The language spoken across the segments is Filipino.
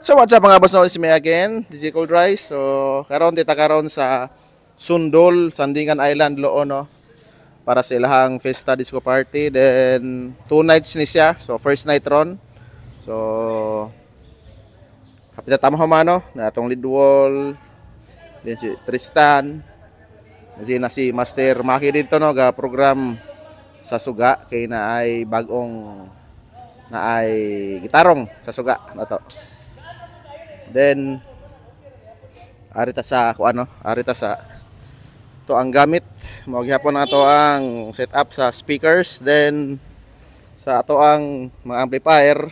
So what's up mga boss, no, it's me again, DJ Cold Rice. So karon sa Sundol, Sandingan Island Loon, no, para sa ilahang Fiesta Disco Party. Then 2 nights ni siya. So first night ron. So hapit tama humano na atong lead wall. Then si Tristan. Na si Master Maki dito, no, ga program sa Suga kay na ay bagong na ay gitarong sa Suga na to. Then arita sa to ang gamit mo gihapon na to ang setup sa speakers, then sa ato ang mga amplifier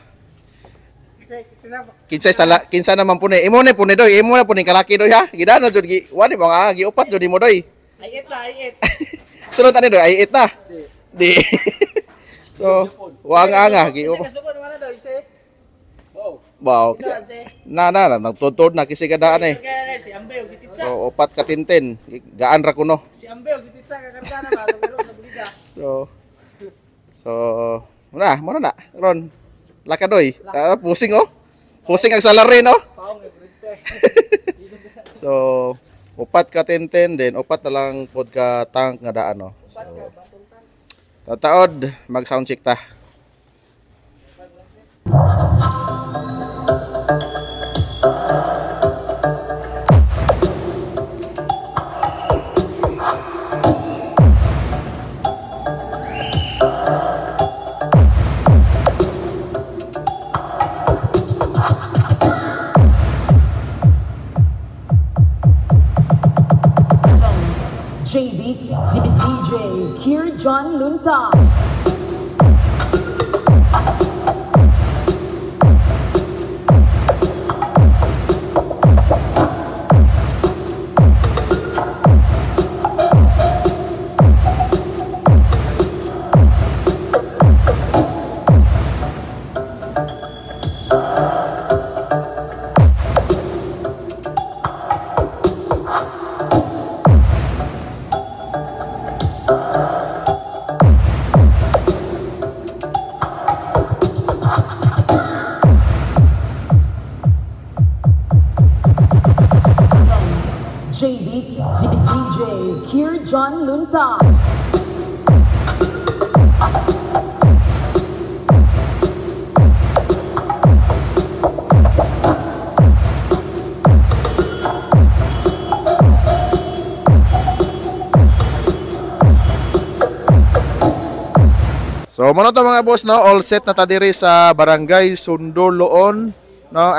kinsa naman po ni imo na po ni doy, imo na po ni kalaki doy ha, gidano jud gi wani mga giupat jud mo doy ay it sunod ani doy ay it na di so wang anga giupat. Wow. Nagtutod na kasi gadaan eh. Si Ambeo, si Titsa. So, opat ka tintin. Gaan ra kuno. Si Ambeo, si Titsa, kakarga na pero nabuliga. Muna na. Ron, lakadoy. Pusing oh. Pusing ang salary, no? So, opat ka tintin, then opat na lang pod ka tank nga daan, no? So, tataod, mag-sound check ta. JB, DJ, Kier John Lunta. JB, DJ, Kier John Lunta. So, muna to mga boss, no, all set na ta diri sa Barangay Sundol Loon, no.